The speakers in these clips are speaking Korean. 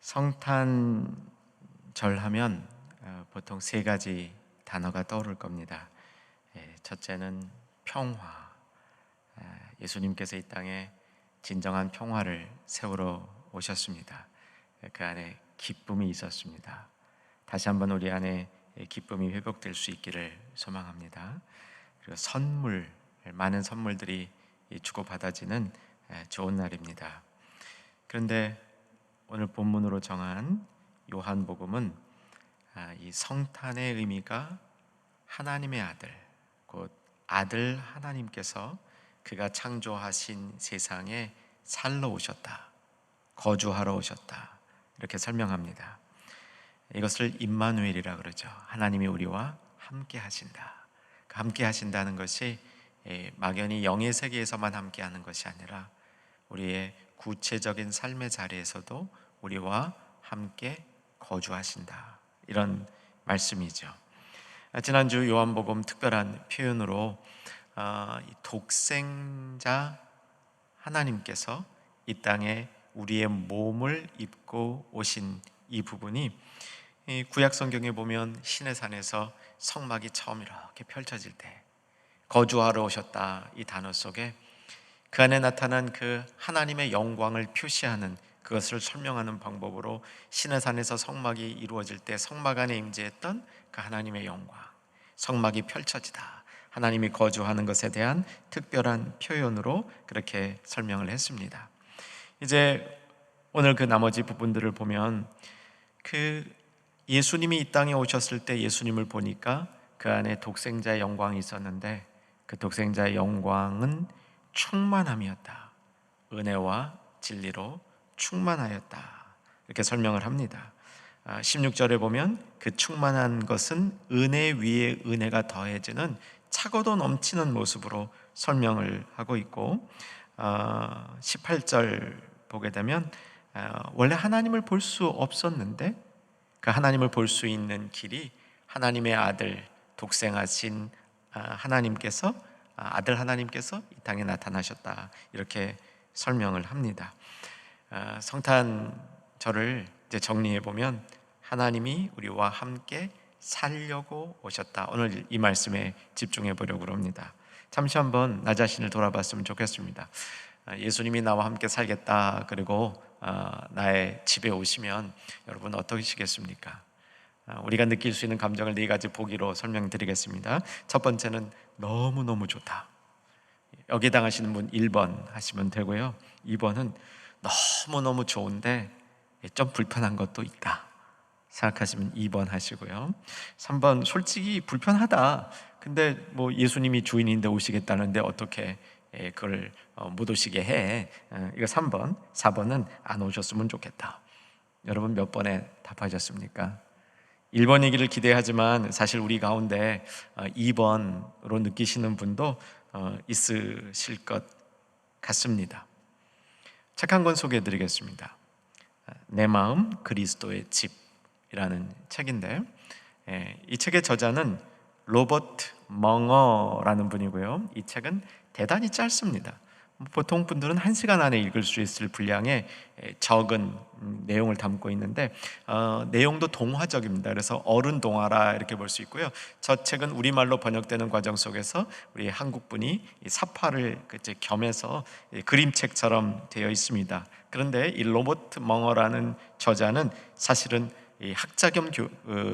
성탄절 하면 보통 세 가지 단어가 떠오를 겁니다. 첫째는 평화. 예수님께서 이 땅에 진정한 평화를 세우러 오셨습니다. 그 안에 기쁨이 있었습니다. 다시 한번 우리 안에 기쁨이 회복될 수 있기를 소망합니다. 그리고 선물, 많은 선물들이 주고받아지는 좋은 날입니다. 그런데 오늘 본문으로 정한 요한복음은 이 성탄의 의미가 하나님의 아들, 곧 아들 하나님께서 그가 창조하신 세상에 살러 오셨다, 거주하러 오셨다, 이렇게 설명합니다. 이것을 임마누엘이라 그러죠. 하나님이 우리와 함께 하신다. 함께 하신다는 것이 막연히 영의 세계에서만 함께 하는 것이 아니라 우리의 구체적인 삶의 자리에서도 우리와 함께 거주하신다, 이런 말씀이죠. 지난주 요한복음 특별한 표현으로 독생자 하나님께서 이 땅에 우리의 몸을 입고 오신 이 부분이 구약 성경에 보면 신의 산에서 성막이 처음 이렇게 펼쳐질 때 거주하러 오셨다, 이 단어 속에 그 안에 나타난 그 하나님의 영광을 표시하는, 그것을 설명하는 방법으로 신의 산에서 성막이 이루어질 때 성막 안에 임재했던 그 하나님의 영광, 성막이 펼쳐지다, 하나님이 거주하는 것에 대한 특별한 표현으로 그렇게 설명을 했습니다. 이제 오늘 그 나머지 부분들을 보면 그 예수님이 이 땅에 오셨을 때 예수님을 보니까 그 안에 독생자의 영광이 있었는데 그 독생자의 영광은 충만함이었다, 은혜와 진리로 충만하였다, 이렇게 설명을 합니다. 16절에 보면 그 충만한 것은 은혜 위에 은혜가 더해지는 차고도 넘치는 모습으로 설명을 하고 있고, 18절 보게 되면 원래 하나님을 볼 수 없었는데 그 하나님을 볼 수 있는 길이 하나님의 아들, 독생하신 하나님께서, 아들 하나님께서 이 땅에 나타나셨다, 이렇게 설명을 합니다. 성탄절을 이제 정리해 보면 하나님이 우리와 함께 살려고 오셨다, 오늘 이 말씀에 집중해 보려고 합니다. 잠시 한번 나 자신을 돌아봤으면 좋겠습니다. 예수님이 나와 함께 살겠다, 그리고 나의 집에 오시면 여러분 어떠시겠습니까? 우리가 느낄 수 있는 감정을 네 가지 보기로 설명드리겠습니다. 첫 번째는 너무너무 좋다. 여기 당하시는 분 1번 하시면 되고요. 2번은 너무너무 좋은데 좀 불편한 것도 있다 생각하시면 2번 하시고요. 3번 솔직히 불편하다, 근데 뭐 예수님이 주인인데 오시겠다는데 어떻게 그걸 못 오시게 해, 이거 3번. 4번은 안 오셨으면 좋겠다. 여러분 몇 번에 답하셨습니까? 1번 얘기를 기대하지만 사실 우리 가운데 2번으로 느끼시는 분도 있으실 것 같습니다. 책 한 권 소개해 드리겠습니다. 내 마음 그리스도의 집이라는 책인데, 이 책의 저자는 로버트 멍어라는 분이고요. 이 책은 대단히 짧습니다. 보통 분들은 1시간 안에 읽을 수 있을 분량의 적은 내용을 담고 있는데 내용도 동화적입니다. 그래서 어른 동화라 이렇게 볼 수 있고요. 저 책은 우리말로 번역되는 과정 속에서 우리 한국분이 사파를 겸해서 그림책처럼 되어 있습니다. 그런데 이 로버트 멍어라는 저자는 사실은 학자 겸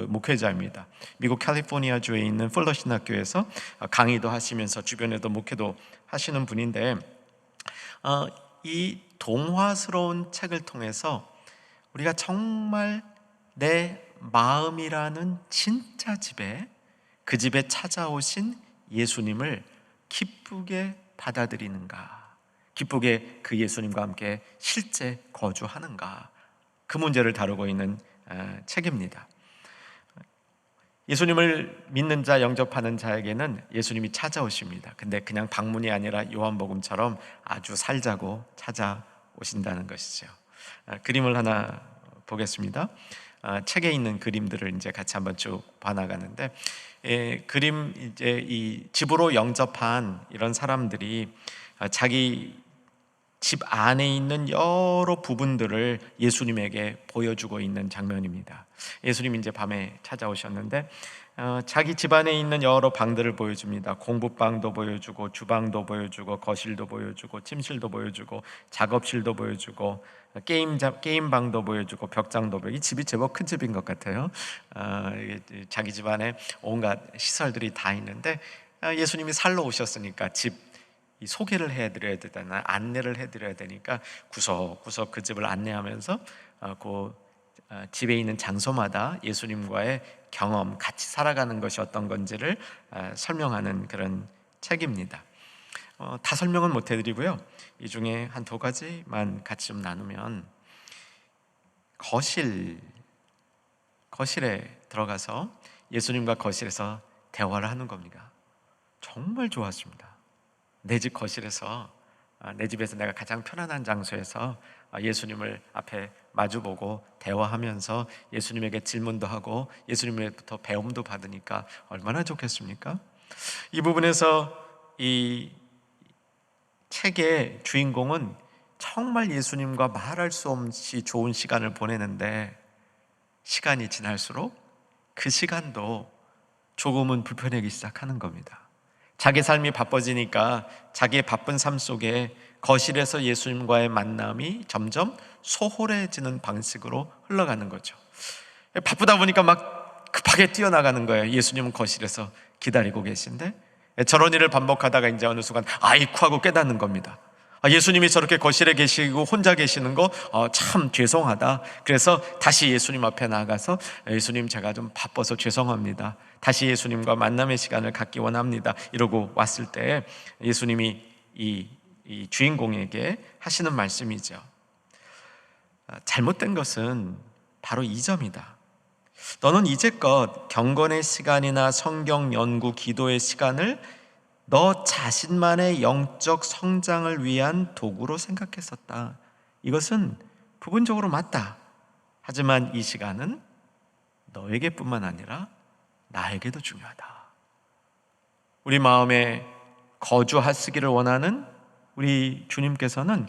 목회자입니다. 미국 캘리포니아주에 있는 풀러 신학교에서 강의도 하시면서 주변에도 목회도 하시는 분인데, 이 동화스러운 책을 통해서 우리가 정말 내 마음이라는 진짜 집에, 그 집에 찾아오신 예수님을 기쁘게 받아들이는가, 기쁘게 그 예수님과 함께 실제 거주하는가, 그 문제를 다루고 있는 책입니다. 예수님을 믿는 자, 영접하는 자에게는 예수님이 찾아오십니다. 근데 그냥 방문이 아니라 요한복음처럼 아주 살자고 찾아오신다는 것이죠. 그림을 하나 보겠습니다. 책에 있는 그림들을 이제 같이 한번 쭉 봐나가는데, 그림 이제 이 집으로 영접한 이런 사람들이 자기 집 안에 있는 여러 부분들을 예수님에게 보여주고 있는 장면입니다. 예수님이 이제 밤에 찾아오셨는데 자기 집안에 있는 여러 방들을 보여줍니다. 공부방도 보여주고, 주방도 보여주고, 거실도 보여주고, 침실도 보여주고, 작업실도 보여주고, 게임방도 보여주고, 벽장도 보여주고. 이 집이 제법 큰 집인 것 같아요. 자기 집안에 온갖 시설들이 다 있는데 예수님이 살러 오셨으니까 집 소개를 해드려야 되잖아요. 안내를 해드려야 되니까 구석구석 그 집을 안내하면서 집에 있는 장소마다 예수님과의 경험, 같이 살아가는 것이 어떤 건지를 설명하는 그런 책입니다. 다 설명은 못 해드리고요. 이 중에 한 두 가지만 같이 좀 나누면, 거실에 들어가서 예수님과 거실에서 대화를 하는 겁니다. 정말 좋았습니다. 내 집 거실에서, 내 집에서 내가 가장 편안한 장소에서 예수님을 앞에 마주보고 대화하면서 예수님에게 질문도 하고 예수님으로부터 배움도 받으니까 얼마나 좋겠습니까? 이 부분에서 이 책의 주인공은 정말 예수님과 말할 수 없이 좋은 시간을 보내는데, 시간이 지날수록 그 시간도 조금은 불편하기 시작하는 겁니다. 자기 삶이 바빠지니까 자기의 바쁜 삶 속에 거실에서 예수님과의 만남이 점점 소홀해지는 방식으로 흘러가는 거죠. 바쁘다 보니까 막 급하게 뛰어나가는 거예요. 예수님은 거실에서 기다리고 계신데, 저런 일을 반복하다가 이제 어느 순간 아이쿠 하고 깨닫는 겁니다. 예수님이 저렇게 거실에 계시고 혼자 계시는 거 참 죄송하다. 그래서 다시 예수님 앞에 나가서, 예수님 제가 좀 바빠서 죄송합니다. 다시 예수님과 만남의 시간을 갖기 원합니다. 이러고 왔을 때 예수님이 이 주인공에게 하시는 말씀이죠. 잘못된 것은 바로 이 점이다. 너는 이제껏 경건의 시간이나 성경 연구, 기도의 시간을 너 자신만의 영적 성장을 위한 도구로 생각했었다. 이것은 부분적으로 맞다. 하지만 이 시간은 너에게뿐만 아니라 나에게도 중요하다. 우리 마음에 거주하시기를 원하는 우리 주님께서는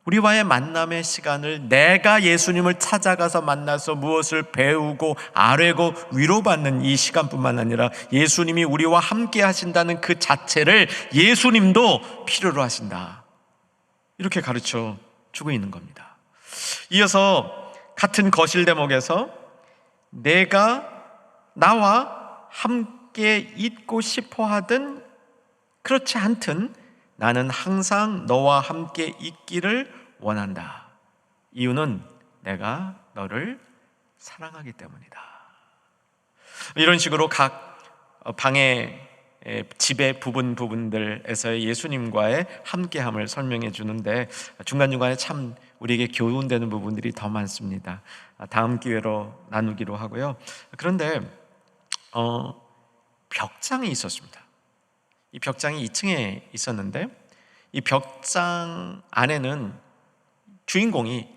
우리와의 만남의 시간을, 내가 예수님을 찾아가서 만나서 무엇을 배우고 아뢰고 위로받는 이 시간뿐만 아니라 예수님이 우리와 함께 하신다는 그 자체를 예수님도 필요로 하신다. 이렇게 가르쳐 주고 있는 겁니다. 이어서 같은 거실 대목에서 내가 나와 함께 있고 싶어 하든 그렇지 않든 나는 항상 너와 함께 있기를 원한다. 이유는 내가 너를 사랑하기 때문이다. 이런 식으로 각 방의 집의 부분들에서의 예수님과의 함께함을 설명해 주는데, 중간중간에 참 우리에게 교훈되는 부분들이 더 많습니다. 다음 기회로 나누기로 하고요. 그런데 벽장이 있었습니다. 이 벽장이 2층에 있었는데, 이 벽장 안에는 주인공이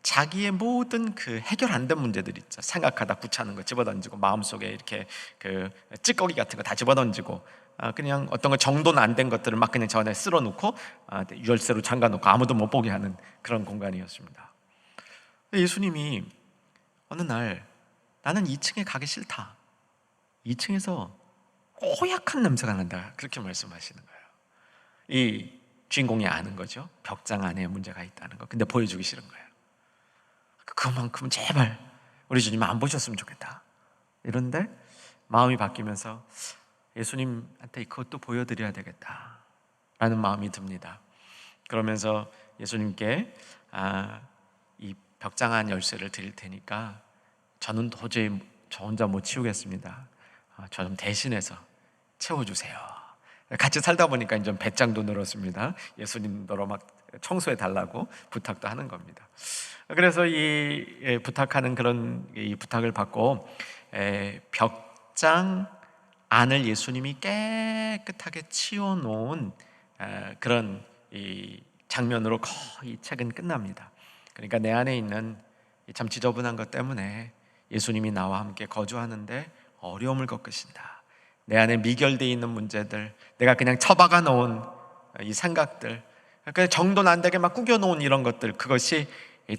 자기의 모든 그 해결 안 된 문제들 있죠. 생각하다 구차는 거 집어던지고, 마음속에 이렇게 그 찌꺼기 같은 거 다 집어던지고, 그냥 어떤 거 정돈 안 된 것들을 막 그냥 저 안에 쓸어놓고 열쇠로 잠가놓고 아무도 못 보게 하는 그런 공간이었습니다. 예수님이 어느 날 나는 2층에 가기 싫다. 2층에서 고약한 냄새가 난다. 그렇게 말씀하시는 거예요. 이 주인공이 아는 거죠. 벽장 안에 문제가 있다는 거. 근데 보여주기 싫은 거예요. 그만큼 제발 우리 주님 안 보셨으면 좋겠다. 이런데 마음이 바뀌면서 예수님한테 그것도 보여드려야 되겠다 라는 마음이 듭니다. 그러면서 예수님께 이 벽장 안 열쇠를 드릴 테니까 저는 도저히 저 혼자 못 치우겠습니다. 저 좀 대신해서 채워주세요. 같이 살다 보니까 좀 배짱도 늘었습니다. 예수님도로 막 청소해 달라고 부탁도 하는 겁니다. 그래서 이 부탁하는 그런 이 부탁을 받고 벽장 안을 예수님이 깨끗하게 치워놓은 그런 이 장면으로 거의 책은 끝납니다. 그러니까 내 안에 있는 참 지저분한 것 때문에 예수님이 나와 함께 거주하는데 어려움을 겪으신다. 내 안에 미결되어 있는 문제들, 내가 그냥 처박아 놓은 이 생각들, 그러니까 정돈 안 되게 막 구겨놓은 이런 것들, 그것이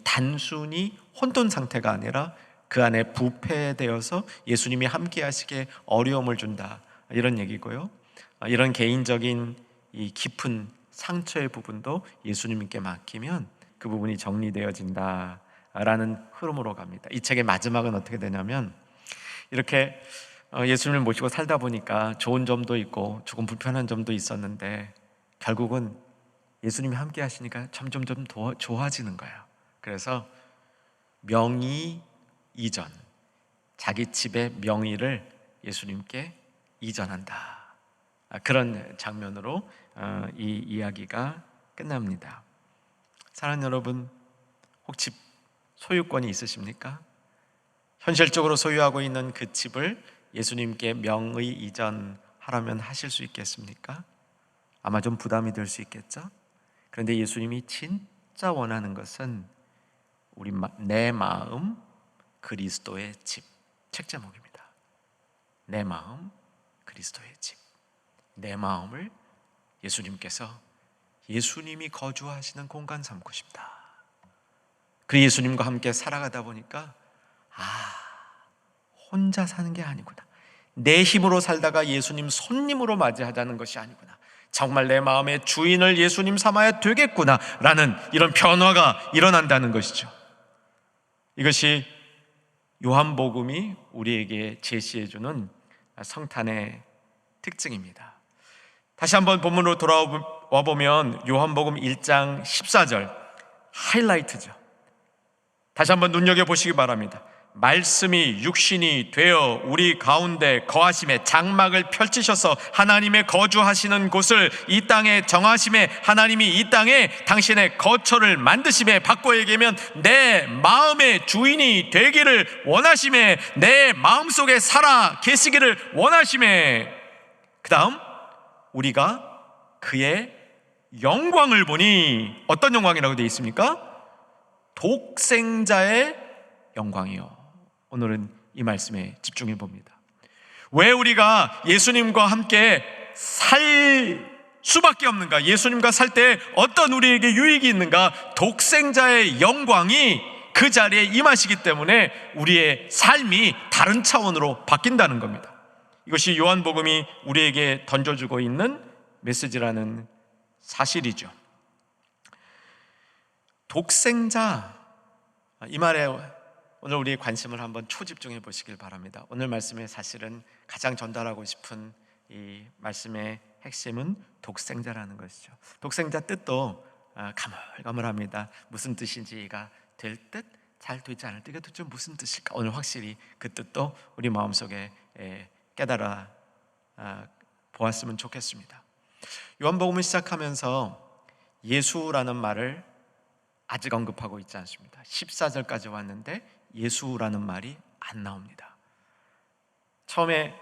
단순히 혼돈 상태가 아니라 그 안에 부패되어서 예수님이 함께 하시기에 어려움을 준다, 이런 얘기고요. 이런 개인적인 이 깊은 상처의 부분도 예수님께 맡기면 그 부분이 정리되어진다라는 흐름으로 갑니다. 이 책의 마지막은 어떻게 되냐면, 이렇게 예수님을 모시고 살다 보니까 좋은 점도 있고 조금 불편한 점도 있었는데 결국은 예수님이 함께 하시니까 점점 더 좋아지는 거예요. 그래서 명의 이전, 자기 집의 명의를 예수님께 이전한다, 그런 장면으로 이 이야기가 끝납니다. 사랑하는 여러분, 혹시 소유권이 있으십니까? 현실적으로 소유하고 있는 그 집을 예수님께 명의 이전하라면 하실 수 있겠습니까? 아마 좀 부담이 될 수 있겠죠? 그런데 예수님이 진짜 원하는 것은 내 마음 그리스도의 집. 책 제목입니다. 내 마음 그리스도의 집. 내 마음을 예수님께서 예수님이 거주하시는 공간 삼고 싶다. 그 예수님과 함께 살아가다 보니까 혼자 사는 게 아니구나, 내 힘으로 살다가 예수님 손님으로 맞이하자는 것이 아니구나, 정말 내 마음의 주인을 예수님 삼아야 되겠구나 라는 이런 변화가 일어난다는 것이죠. 이것이 요한복음이 우리에게 제시해주는 성탄의 특징입니다. 다시 한번 본문으로 돌아와 보면 요한복음 1장 14절 하이라이트죠. 다시 한번 눈여겨보시기 바랍니다. 말씀이 육신이 되어 우리 가운데 거하심에, 장막을 펼치셔서 하나님의 거주하시는 곳을 이 땅에 정하심에, 하나님이 이 땅에 당신의 거처를 만드심에, 바꿔 얘기하면 내 마음의 주인이 되기를 원하심에, 내 마음속에 살아 계시기를 원하심에, 그 다음 우리가 그의 영광을 보니, 어떤 영광이라고 되어 있습니까? 독생자의 영광이요. 오늘은 이 말씀에 집중해 봅니다. 왜 우리가 예수님과 함께 살 수밖에 없는가? 예수님과 살 때 어떤 우리에게 유익이 있는가? 독생자의 영광이 그 자리에 임하시기 때문에 우리의 삶이 다른 차원으로 바뀐다는 겁니다. 이것이 요한복음이 우리에게 던져주고 있는 메시지라는 사실이죠. 독생자, 이 말에 오늘 우리의 관심을 한번 초집중해 보시길 바랍니다. 오늘 말씀의 사실은 가장 전달하고 싶은 이 말씀의 핵심은 독생자라는 것이죠. 독생자 뜻도 가물가물합니다. 무슨 뜻인지가 될 듯, 잘 되지 않을 듯, 이게 도대체 무슨 뜻일까? 오늘 확실히 그 뜻도 우리 마음속에 깨달아 보았으면 좋겠습니다. 요한복음을 시작하면서 예수라는 말을 아직 언급하고 있지 않습니다. 14절까지 왔는데 예수라는 말이 안 나옵니다. 처음에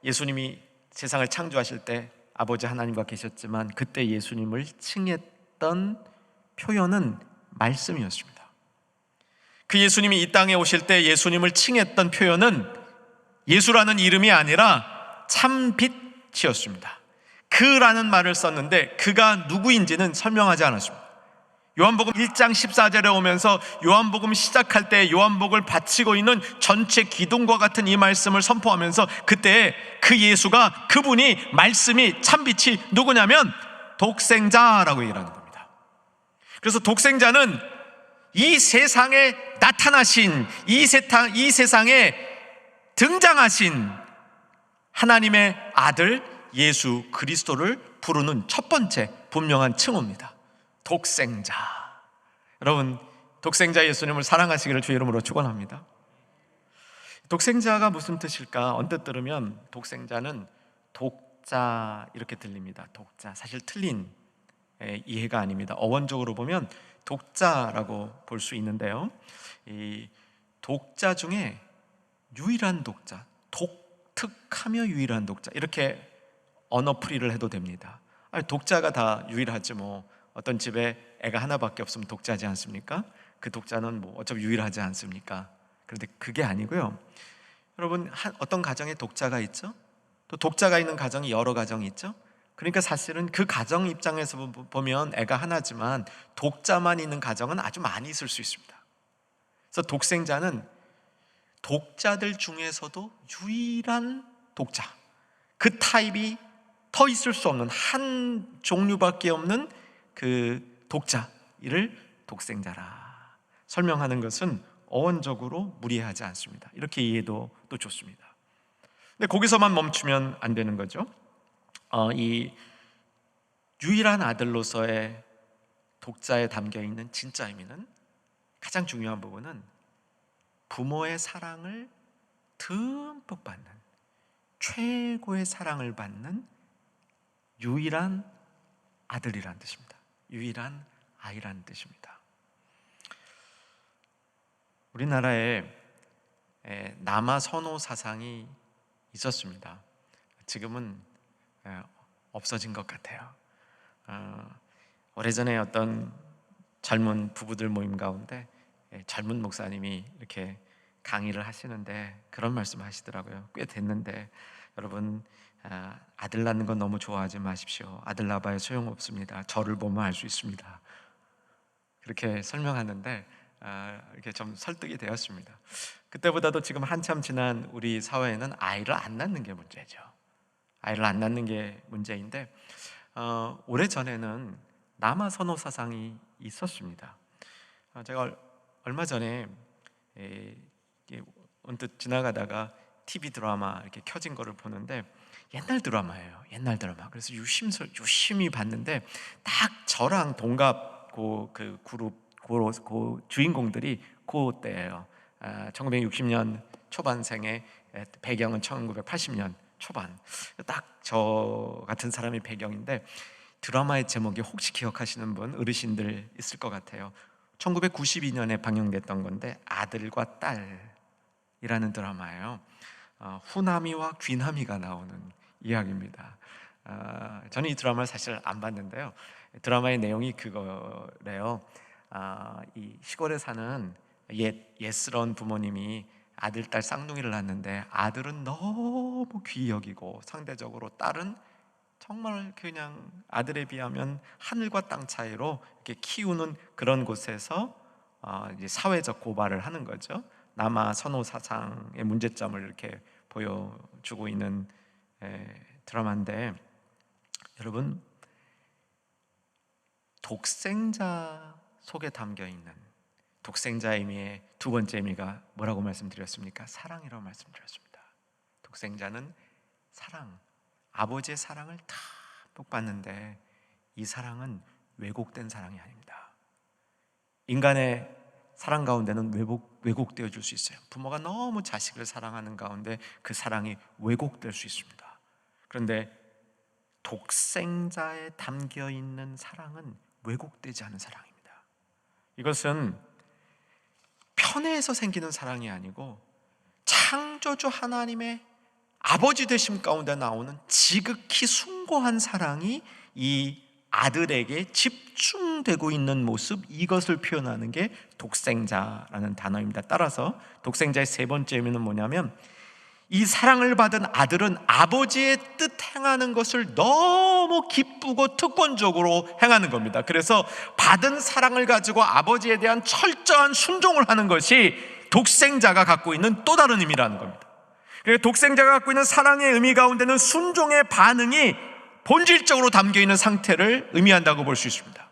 예수님이 세상을 창조하실 때 아버지 하나님과 계셨지만 그때 예수님을 칭했던 표현은 말씀이었습니다. 그 예수님이 이 땅에 오실 때 예수님을 칭했던 표현은 예수라는 이름이 아니라 참빛이었습니다. 그라는 말을 썼는데 그가 누구인지는 설명하지 않았습니다. 요한복음 1장 14절에 오면서 요한복음 시작할 때 요한복음을 바치고 있는 전체 기둥과 같은 이 말씀을 선포하면서 그때 그 예수가, 그분이, 말씀이, 참빛이 누구냐면 독생자라고 얘기를 하는 겁니다. 그래서 독생자는 이 세상에 나타나신, 이 세상에 등장하신 하나님의 아들 예수 그리스도를 부르는 첫 번째 분명한 칭호입니다. 독생자. 여러분, 독생자 예수님을 사랑하시기를 주의 이름으로 축원합니다. 독생자가 무슨 뜻일까? 언뜻 들으면 독생자는 독자 이렇게 들립니다. 독자. 사실 틀린 이해가 아닙니다. 어원적으로 보면 독자라고 볼 수 있는데요, 이 독자 중에 유일한 독자, 독특하며 유일한 독자, 이렇게 언어풀이를 해도 됩니다. 아니, 독자가 다 유일하지 뭐. 어떤 집에 애가 하나밖에 없으면 독자지 않습니까? 그 독자는 뭐 어차피 유일하지 않습니까? 그런데 그게 아니고요. 여러분, 어떤 가정에 독자가 있죠? 또 독자가 있는 가정이 여러 가정이 있죠? 그러니까 사실은 그 가정 입장에서 보면 애가 하나지만 독자만 있는 가정은 아주 많이 있을 수 있습니다. 그래서 독생자는 독자들 중에서도 유일한 독자, 그 타입이 더 있을 수 없는 한 종류밖에 없는 그 독자를 독생자라 설명하는 것은 어원적으로 무리하지 않습니다. 이렇게 이해도 또 좋습니다. 근데 거기서만 멈추면 안 되는 거죠. 이 유일한 아들로서의 독자에 담겨 있는 진짜 의미는, 가장 중요한 부분은 부모의 사랑을 듬뿍 받는, 최고의 사랑을 받는 유일한 아들이라는 뜻입니다. 유일한 아이라는 뜻입니다. 우리나라에 남아 선호 사상이 있었습니다. 지금은 없어진 것 같아요. 오래전에 어떤 젊은 부부들 모임 가운데 젊은 목사님이 이렇게 강의를 하시는데 그런 말씀 하시더라고요. 꽤 됐는데, 여러분, 아들 낳는 건 너무 좋아하지 마십시오. 아들 낳아봐야 소용없습니다. 저를 보면 알 수 있습니다. 그렇게 설명하는데 이렇게 좀 설득이 되었습니다. 그때보다도 지금 한참 지난 우리 사회에는 아이를 안 낳는 게 문제죠. 아이를 안 낳는 게 문제인데, 오래전에는 남아 선호 사상이 있었습니다. 제가 얼마 전에 언뜻 지나가다가 TV 드라마 이렇게 켜진 거를 보는데 옛날 드라마예요. 옛날 드라마. 그래서 유심히 봤는데 딱 저랑 동갑 그 그룹 그 주인공들이 그때예요. 1960년 초반생의 배경은 1980년 초반. 딱 저 같은 사람이 배경인데, 드라마의 제목이 혹시 기억하시는 분, 어르신들 있을 것 같아요. 1992년에 방영됐던 건데 아들과 딸이라는 드라마예요. 후나미와 귀나미가 나오는 이야기입니다. 저는 이 드라마를 사실 안 봤는데요. 드라마의 내용이 그거래요. 이 시골에 사는 옛스러운 부모님이 아들, 딸 쌍둥이를 낳는데 아들은 너무 귀히 여기고 상대적으로 딸은 정말 그냥 아들에 비하면 하늘과 땅 차이로 이렇게 키우는 그런 곳에서 이제 사회적 고발을 하는 거죠. 남아 선호 사상의 문제점을 이렇게 보여주고 있는 드라마인데, 여러분, 독생자 속에 담겨 있는 독생자의 의미의 두 번째 의미가 뭐라고 말씀드렸습니까? 사랑이라고 말씀드렸습니다. 독생자는 사랑, 아버지의 사랑을 듬뿍 받는데 이 사랑은 왜곡된 사랑이 아닙니다. 인간의 사랑 가운데는 왜곡되어 줄 수 있어요. 부모가 너무 자식을 사랑하는 가운데 그 사랑이 왜곡될 수 있습니다. 그런데 독생자에 담겨 있는 사랑은 왜곡되지 않은 사랑입니다. 이것은 편해서 생기는 사랑이 아니고 창조주 하나님의 아버지 되심 가운데 나오는 지극히 숭고한 사랑이 이 아들에게 집중되고 있는 모습, 이것을 표현하는 게 독생자라는 단어입니다. 따라서 독생자의 세 번째 의미는 뭐냐면, 이 사랑을 받은 아들은 아버지의 뜻 행하는 것을 너무 기쁘고 특권적으로 행하는 겁니다. 그래서 받은 사랑을 가지고 아버지에 대한 철저한 순종을 하는 것이 독생자가 갖고 있는 또 다른 의미라는 겁니다. 그러니까 독생자가 갖고 있는 사랑의 의미 가운데는 순종의 반응이 본질적으로 담겨있는 상태를 의미한다고 볼 수 있습니다.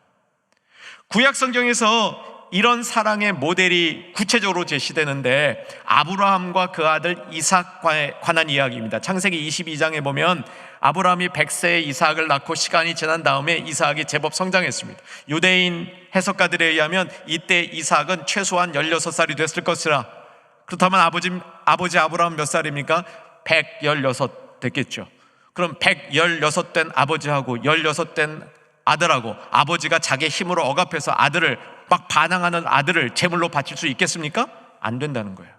구약 성경에서 이런 사랑의 모델이 구체적으로 제시되는데, 아브라함과 그 아들 이삭에 관한 이야기입니다. 창세기 22장에 보면 아브라함이 100세에 이삭을 낳고 시간이 지난 다음에 이삭이 제법 성장했습니다. 유대인 해석가들에 의하면 이때 이삭은 최소한 16살이 됐을 것이라. 그렇다면 아버지 아브라함 몇 살입니까? 116 됐겠죠. 그럼 116된 아버지하고 16된 아들하고, 아버지가 자기의 힘으로 억압해서 아들을 막 반항하는 아들을 제물로 바칠 수 있겠습니까? 안 된다는 거예요.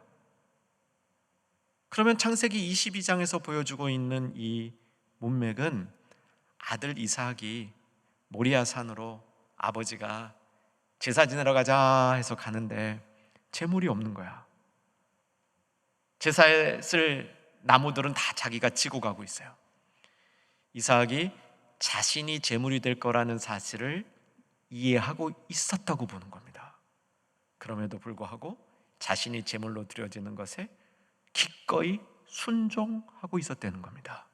그러면 창세기 22장에서 보여주고 있는 이 문맥은 아들 이삭이 모리아 산으로 아버지가 제사 지내러 가자 해서 가는데 제물이 없는 거야. 제사에 쓸 나무들은 다 자기가 지고 가고 있어요. 이삭이 자신이 제물이 될 거라는 사실을 이해하고 있었다고 보는 겁니다. 그럼에도 불구하고 자신이 제물로 드려지는 것에 기꺼이 순종하고 있었다는 겁니다.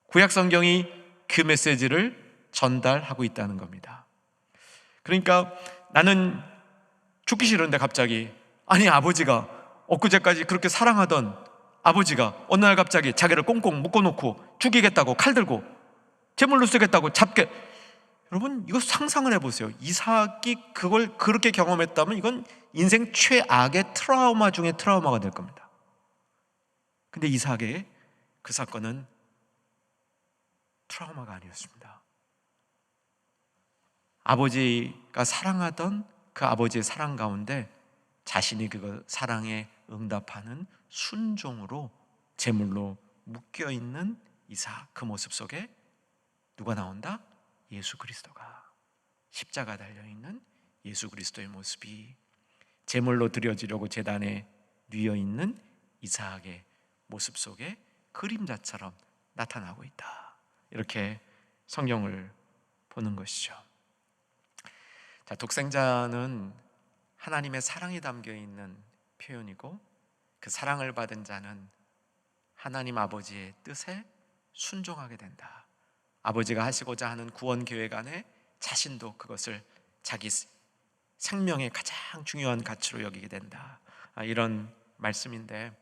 구약 성경이 그 메시지를 전달하고 있다는 겁니다. 그러니까 나는 죽기 싫은데 갑자기, 아니 아버지가 엊그제까지 그렇게 사랑하던 아버지가 어느 날 갑자기 자기를 꽁꽁 묶어놓고 죽이겠다고 칼 들고 제물로 쓰겠다고 잡게. 여러분, 이거 상상을 해보세요. 이삭이 그걸 그렇게 경험했다면 이건 인생 최악의 트라우마 중에 트라우마가 될 겁니다. 근데 이삭의 그 사건은 트라우마가 아니었습니다. 아버지가 사랑하던 그 아버지의 사랑 가운데 자신이 그 사랑에 응답하는 순종으로 제물로 묶여있는 이삭, 그 모습 속에 누가 나온다? 예수 그리스도가, 십자가 달려있는 예수 그리스도의 모습이 제물로 드려지려고 제단에 뉘어있는 이삭의 모습 속에 그림자처럼 나타나고 있다. 이렇게 성경을 보는 것이죠. 자, 독생자는 하나님의 사랑이 담겨 있는 표현이고, 그 사랑을 받은 자는 하나님 아버지의 뜻에 순종하게 된다. 아버지가 하시고자 하는 구원 계획 안에 자신도 그것을 자기 생명의 가장 중요한 가치로 여기게 된다. 이런 말씀인데,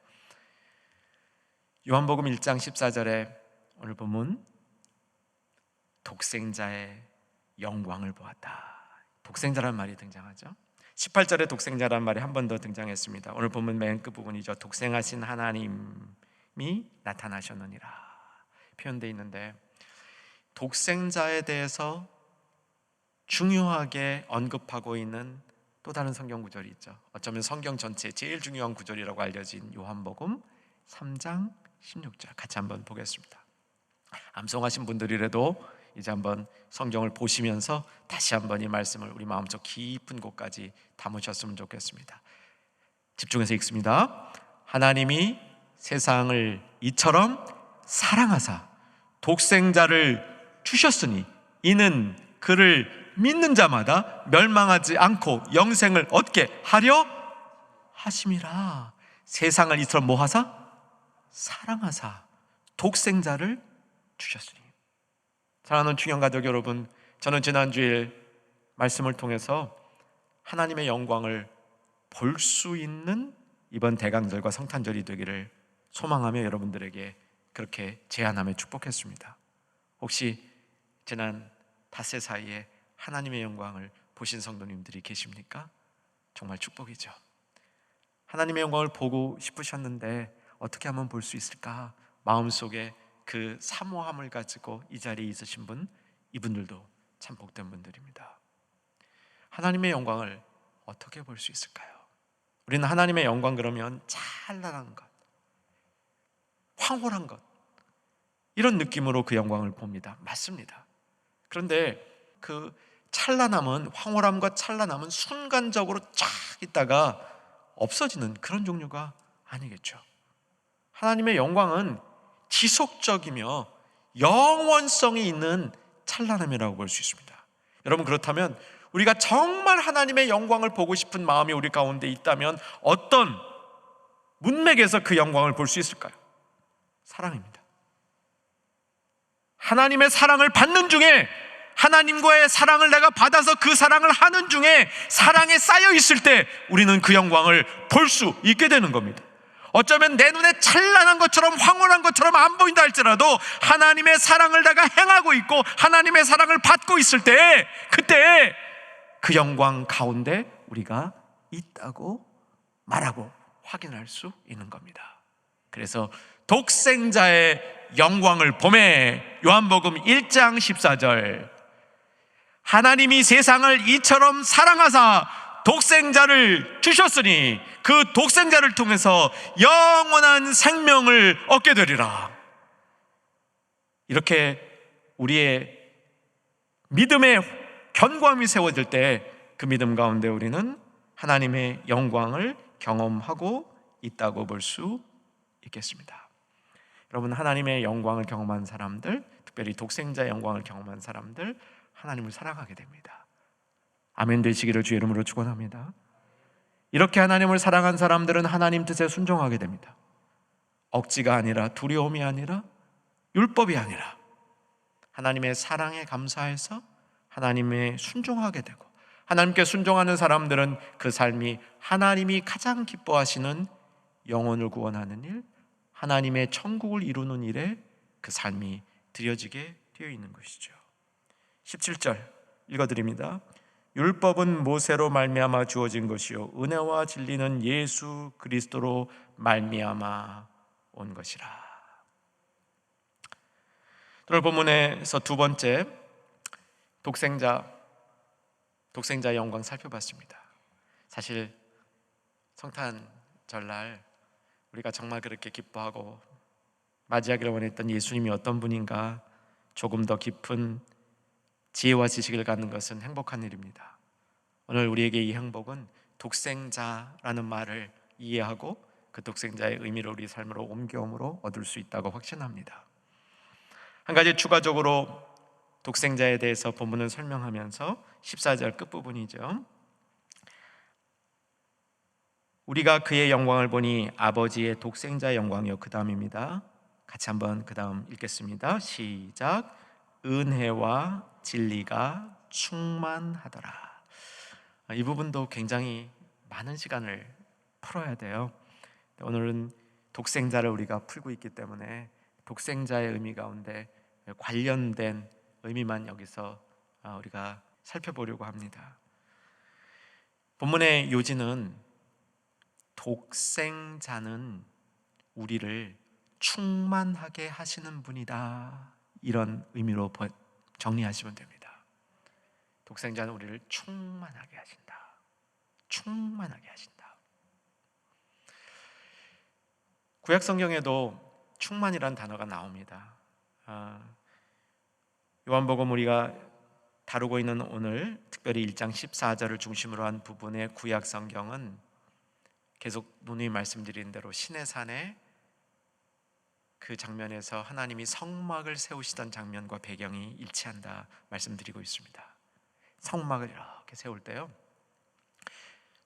요한복음 1장 14절에 오늘 본문 독생자의 영광을 보았다. 독생자란 말이 등장하죠. 18절에 독생자란 말이 한 번 더 등장했습니다. 오늘 본문 맨 끝부분이죠. 독생하신 하나님이 나타나셨느니라 표현되어 있는데, 독생자에 대해서 중요하게 언급하고 있는 또 다른 성경 구절이 있죠. 어쩌면 성경 전체에 제일 중요한 구절이라고 알려진 요한복음 3장 16절 같이 한번 보겠습니다. 암송하신 분들이라도 이제 한번 성경을 보시면서 다시 한번 이 말씀을 우리 마음속 깊은 곳까지 담으셨으면 좋겠습니다. 집중해서 읽습니다. 하나님이 세상을 이처럼 사랑하사 독생자를 주셨으니 이는 그를 믿는 자마다 멸망하지 않고 영생을 얻게 하려 하심이라. 세상을 이처럼 뭐 하사? 사랑하사 독생자를 주셨으니. 사랑하는 충영가족 여러분, 저는 지난주일 말씀을 통해서 하나님의 영광을 볼 수 있는 이번 대강절과 성탄절이 되기를 소망하며 여러분들에게 그렇게 제안하며 축복했습니다. 혹시 지난 닷새 사이에 하나님의 영광을 보신 성도님들이 계십니까? 정말 축복이죠. 하나님의 영광을 보고 싶으셨는데 어떻게 하면 볼 수 있을까? 마음속에 그 사모함을 가지고 이 자리에 있으신 분, 이분들도 참 복된 분들입니다. 하나님의 영광을 어떻게 볼 수 있을까요? 우리는 하나님의 영광 그러면 찬란한 것, 황홀한 것, 이런 느낌으로 그 영광을 봅니다. 맞습니다. 그런데 그 찬란함은, 황홀함과 찬란함은 순간적으로 쫙 있다가 없어지는 그런 종류가 아니겠죠. 하나님의 영광은 지속적이며 영원성이 있는 찬란함이라고 볼 수 있습니다. 여러분, 그렇다면 우리가 정말 하나님의 영광을 보고 싶은 마음이 우리 가운데 있다면 어떤 문맥에서 그 영광을 볼 수 있을까요? 사랑입니다. 하나님의 사랑을 받는 중에, 하나님과의 사랑을 내가 받아서 그 사랑을 하는 중에 사랑에 쌓여 있을 때 우리는 그 영광을 볼 수 있게 되는 겁니다. 어쩌면 내 눈에 찬란한 것처럼 황홀한 것처럼 안 보인다 할지라도 하나님의 사랑을 내가 행하고 있고 하나님의 사랑을 받고 있을 때, 그때 그 영광 가운데 우리가 있다고 말하고 확인할 수 있는 겁니다. 그래서 독생자의 영광을 보매, 요한복음 1장 14절, 하나님이 세상을 이처럼 사랑하사 독생자를 주셨으니 그 독생자를 통해서 영원한 생명을 얻게 되리라. 이렇게 우리의 믿음의 견고함이 세워질 때 그 믿음 가운데 우리는 하나님의 영광을 경험하고 있다고 볼 수 있겠습니다. 여러분, 하나님의 영광을 경험한 사람들, 특별히 독생자의 영광을 경험한 사람들, 하나님을 사랑하게 됩니다. 아멘 되시기를 주의 이름으로 축원합니다. 이렇게 하나님을 사랑한 사람들은 하나님 뜻에 순종하게 됩니다. 억지가 아니라, 두려움이 아니라, 율법이 아니라 하나님의 사랑에 감사해서 하나님에 순종하게 되고, 하나님께 순종하는 사람들은 그 삶이 하나님이 가장 기뻐하시는 영혼을 구원하는 일, 하나님의 천국을 이루는 일에 그 삶이 드려지게 되어 있는 것이죠. 17절 읽어드립니다. 율법은 모세로 말미암아 주어진 것이요 은혜와 진리는 예수 그리스도로 말미암아 온 것이라. 오늘 본문에서 두 번째 독생자의 영광 살펴봤습니다. 사실 성탄 절날 우리가 정말 그렇게 기뻐하고 맞이하기를 원했던 예수님이 어떤 분인가 조금 더 깊은 지혜와 지식을 갖는 것은 행복한 일입니다. 오늘 우리에게 이 행복은 독생자라는 말을 이해하고 그 독생자의 의미를 우리 삶으로 옮겨옴으로 얻을 수 있다고 확신합니다. 한 가지 추가적으로 독생자에 대해서 본문을 설명하면서 14절 끝부분이죠. 우리가 그의 영광을 보니 아버지의 독생자의 영광이요, 그 다음입니다. 같이 한번 그 다음 읽겠습니다. 시작. 은혜와 진리가 충만하더라. 이 부분도 굉장히 많은 시간을 풀어야 돼요. 오늘은 독생자를 우리가 풀고 있기 때문에 독생자의 의미 가운데 관련된 의미만 여기서 우리가 살펴보려고 합니다. 본문의 요지는 독생자는 우리를 충만하게 하시는 분이다, 이런 의미로 정리하시면 됩니다. 독생자는 우리를 충만하게 하신다. 충만하게 하신다. 구약 성경에도 충만이란 단어가 나옵니다. 요한복음 우리가 다루고 있는 오늘 특별히 1장 14절을 중심으로 한 부분의 구약 성경은 계속 누누이 말씀드린 대로 시내산에 그 장면에서 하나님이 성막을 세우시던 장면과 배경이 일치한다 말씀드리고 있습니다. 성막을 이렇게 세울 때요,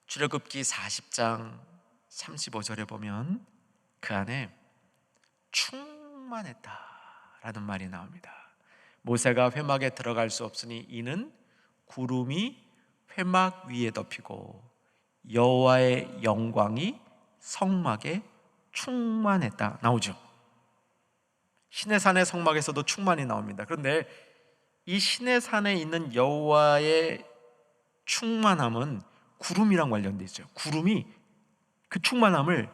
출애굽기 40장 35절에 보면 그 안에 충만했다라는 말이 나옵니다. 모세가 회막에 들어갈 수 없으니 이는 구름이 회막 위에 덮이고 여호와의 영광이 성막에 충만했다 나오죠. 시내산의 성막에서도 충만이 나옵니다. 그런데 이 시내산에 있는 여호와의 충만함은 구름이랑 관련돼 있어요. 구름이 그 충만함을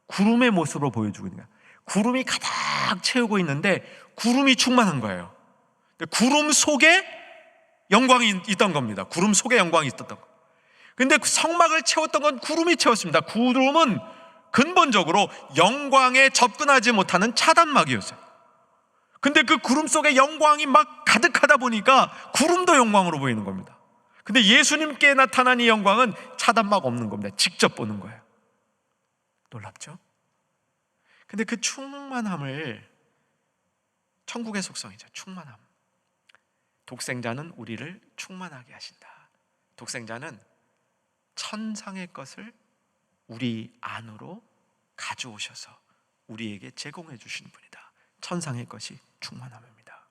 구름의 모습으로 보여주고 있는 거예요. 구름이 가득 채우고 있는데 구름이 충만한 거예요. 구름 속에 영광이 있던 겁니다. 구름 속에 영광이 있었던 거. 근데 성막을 채웠던 건 구름이 채웠습니다. 구름은 근본적으로 영광에 접근하지 못하는 차단막이었어요. 근데 그 구름 속에 영광이 막 가득하다 보니까 구름도 영광으로 보이는 겁니다. 근데 예수님께 나타난 이 영광은 차단막 없는 겁니다. 직접 보는 거예요. 놀랍죠? 근데 그 충만함을, 천국의 속성이죠. 충만함. 독생자는 우리를 충만하게 하신다. 독생자는 천상의 것을 우리 안으로 가져오셔서 우리에게 제공해 주시는 분이다. 천상의 것이 충만함입니다.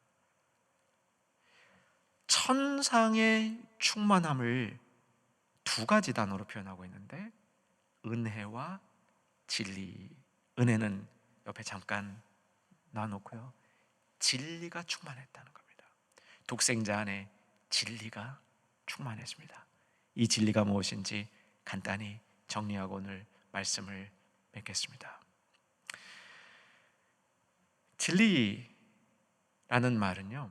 천상의 충만함을 두 가지 단어로 표현하고 있는데 은혜와 진리. 은혜는 옆에 잠깐 놔놓고요, 진리가 충만했다는 겁니다. 독생자 안에 진리가 충만했습니다. 이 진리가 무엇인지 간단히 정리하고 오늘 말씀을 맺겠습니다. 진리라는 말은요,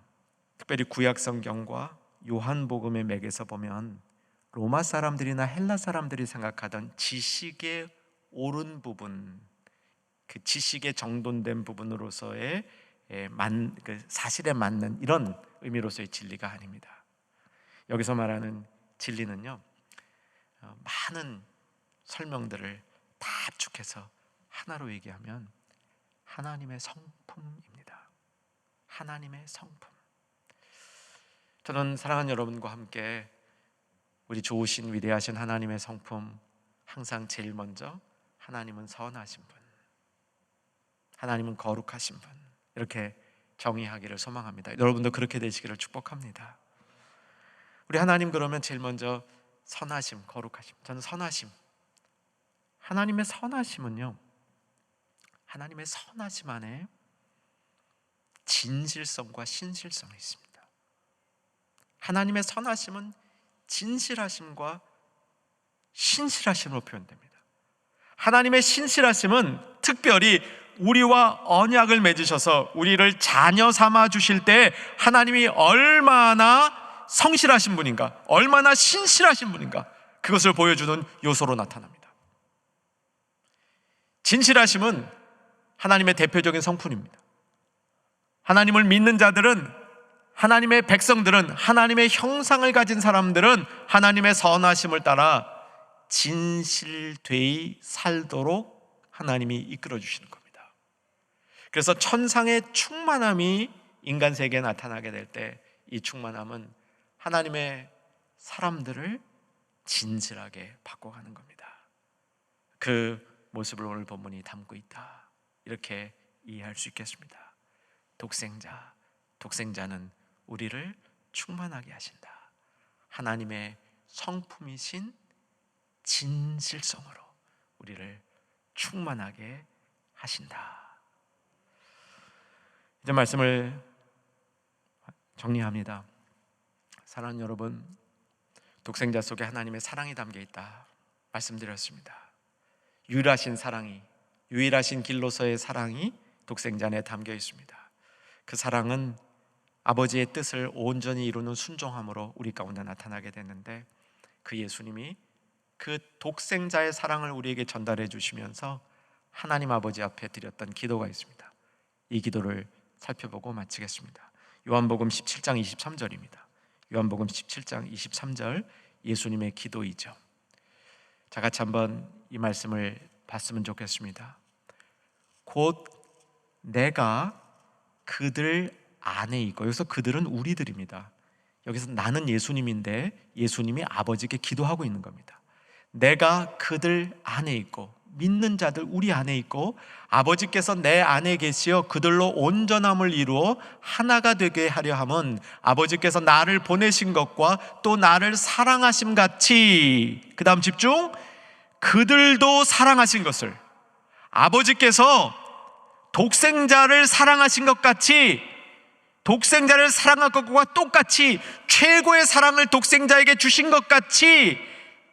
특별히 구약 성경과 요한복음의 맥에서 보면 로마 사람들이나 헬라 사람들이 생각하던 지식의 옳은 부분, 그 지식에 정돈된 부분으로서의 그 사실에 맞는 이런 의미로서의 진리가 아닙니다. 여기서 말하는 진리는요, 많은 설명들을 다 합축해서 하나로 얘기하면 하나님의 성품입니다. 하나님의 성품. 저는 사랑하는 여러분과 함께 우리 좋으신 위대하신 하나님의 성품, 항상 제일 먼저 하나님은 선하신 분, 하나님은 거룩하신 분, 이렇게 정의하기를 소망합니다. 여러분도 그렇게 되시기를 축복합니다. 우리 하나님 그러면 제일 먼저 선하심, 거룩하심. 저는 선하심, 하나님의 선하심은요, 하나님의 선하심 안에 진실성과 신실성이 있습니다. 하나님의 선하심은 진실하심과 신실하심으로 표현됩니다. 하나님의 신실하심은 특별히 우리와 언약을 맺으셔서 우리를 자녀 삼아 주실 때 하나님이 얼마나 성실하신 분인가, 얼마나 신실하신 분인가, 그것을 보여주는 요소로 나타납니다. 진실하심은 하나님의 대표적인 성품입니다. 하나님을 믿는 자들은, 하나님의 백성들은, 하나님의 형상을 가진 사람들은 하나님의 선하심을 따라 진실되이 살도록 하나님이 이끌어 주시는 겁니다. 그래서 천상의 충만함이 인간 세계에 나타나게 될 때 이 충만함은 하나님의 사람들을 진실하게 바꿔가는 겁니다. 그 모습을 오늘 본문이 담고 있다, 이렇게 이해할 수 있겠습니다. 독생자는 우리를 충만하게 하신다. 하나님의 성품이신 진실성으로 우리를 충만하게 하신다. 이제 말씀을 정리합니다. 사랑하는 여러분, 독생자 속에 하나님의 사랑이 담겨 있다 말씀드렸습니다. 유일하신 사랑이, 유일하신 길로서의 사랑이 독생자 안에 담겨 있습니다. 그 사랑은 아버지의 뜻을 온전히 이루는 순종함으로 우리 가운데 나타나게 됐는데, 그 예수님이 그 독생자의 사랑을 우리에게 전달해 주시면서 하나님 아버지 앞에 드렸던 기도가 있습니다. 이 기도를 살펴보고 마치겠습니다. 요한복음 17장 23절입니다. 요한복음 17장 23절, 예수님의 기도이죠. 자, 같이 한번 이 말씀을 봤으면 좋겠습니다. 곧 내가 그들 안에 있고, 여기서 그들은 우리들입니다. 여기서 나는 예수님인데 예수님이 아버지께 기도하고 있는 겁니다. 내가 그들 안에 있고, 믿는 자들 우리 안에 있고, 아버지께서 내 안에 계시어 그들로 온전함을 이루어 하나가 되게 하려 함은 아버지께서 나를 보내신 것과 또 나를 사랑하심 같이, 그 다음 집중, 그들도 사랑하신 것을, 아버지께서 독생자를 사랑하신 것 같이, 독생자를 사랑할 것과 똑같이, 최고의 사랑을 독생자에게 주신 것 같이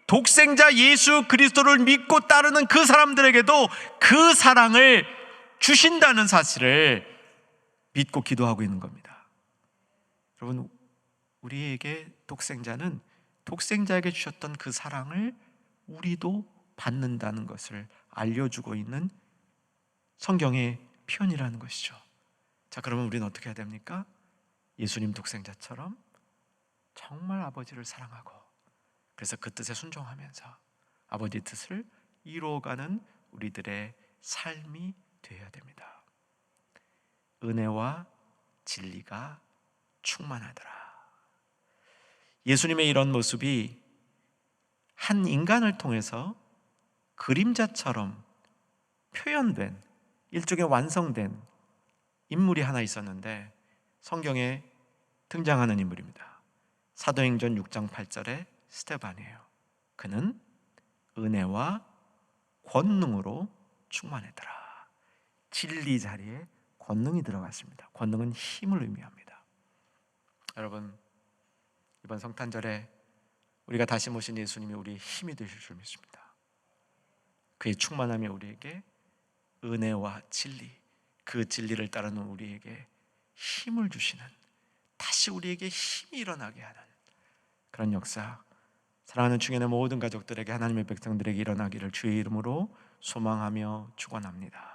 독생자 예수 그리스도를 믿고 따르는 그 사람들에게도 그 사랑을 주신다는 사실을 믿고 기도하고 있는 겁니다. 여러분, 우리에게 독생자는 독생자에게 주셨던 그 사랑을 우리도 받는다는 것을 알려주고 있는 성경의 표현이라는 것이죠. 자, 그러면 우리는 어떻게 해야 됩니까? 예수님 독생자처럼 정말 아버지를 사랑하고, 그래서 그 뜻에 순종하면서 아버지의 뜻을 이루어가는 우리들의 삶이 되어야 됩니다. 은혜와 진리가 충만하더라. 예수님의 이런 모습이 한 인간을 통해서 그림자처럼 표현된, 일종의 완성된 인물이 하나 있었는데 성경에 등장하는 인물입니다. 사도행전 6장 8절에 스데반이에요. 그는 은혜와 권능으로 충만했더라. 진리 자리에 권능이 들어갔습니다. 권능은 힘을 의미합니다. 여러분, 이번 성탄절에 우리가 다시 모신 예수님이 우리의 힘이 되실 줄 믿습니다. 그의 충만함이 우리에게 은혜와 진리, 그 진리를 따르는 우리에게 힘을 주시는, 다시 우리에게 힘이 일어나게 하는 그런 역사, 사랑하는 중년의 모든 가족들에게, 하나님의 백성들에게 일어나기를 주의 이름으로 소망하며 축원합니다.